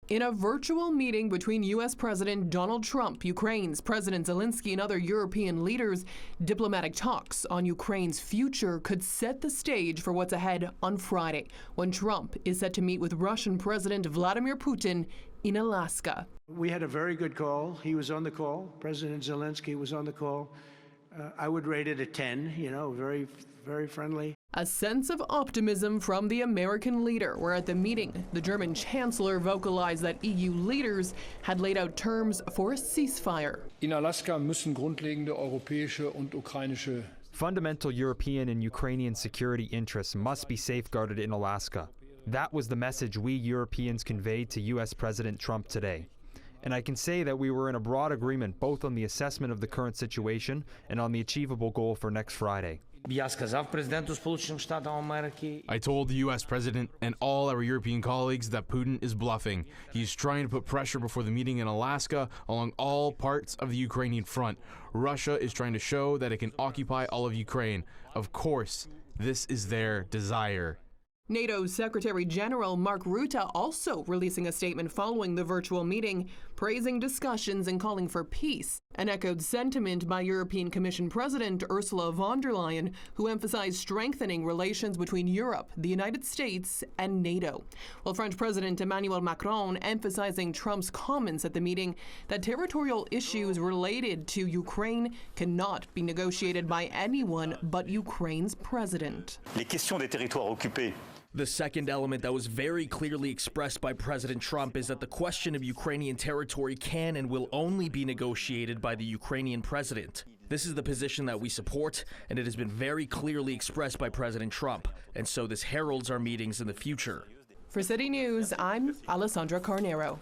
In a virtual meeting between U.S. President Donald Trump, Ukraine's President Zelenskyy, and other European leaders, diplomatic talks on Ukraine's future could set the stage for what's ahead on Friday, when Trump is set to meet with Russian President Vladimir Putin in Alaska. We had a very good call. He was on the call. President Zelenskyy was on the call. I would rate it a 10, very, very friendly. A sense of optimism from the American leader, where at the meeting, the German chancellor vocalized that EU leaders had laid out terms for a ceasefire. In Alaska müssen grundlegende europäische und ukrainische Fundamental European and Ukrainian security interests must be safeguarded in Alaska. That was the message we Europeans conveyed to U.S. President Trump today. And I can say that we were in a broad agreement both on the assessment of the current situation and on the achievable goal for next Friday. I told the U.S. President and all our European colleagues that Putin is bluffing. He's trying to put pressure before the meeting in Alaska along all parts of the Ukrainian front. Russia is trying to show that it can occupy all of Ukraine. Of course, this is their desire. NATO's Secretary General Mark Rutte also releasing a statement following the virtual meeting, praising discussions and calling for peace, and echoed sentiment by European Commission President Ursula von der Leyen, who emphasized strengthening relations between Europe, the United States, and NATO. While French President Emmanuel Macron emphasizing Trump's comments at the meeting that territorial issues related to Ukraine cannot be negotiated by anyone but Ukraine's president. Les questions des territoires occupés. The second element that was very clearly expressed by President Trump is that the question of Ukrainian territory can and will only be negotiated by the Ukrainian president. This is the position that we support, and it has been very clearly expressed by President Trump, and so this heralds our meetings in the future. For City News, I'm Alessandra Carneiro.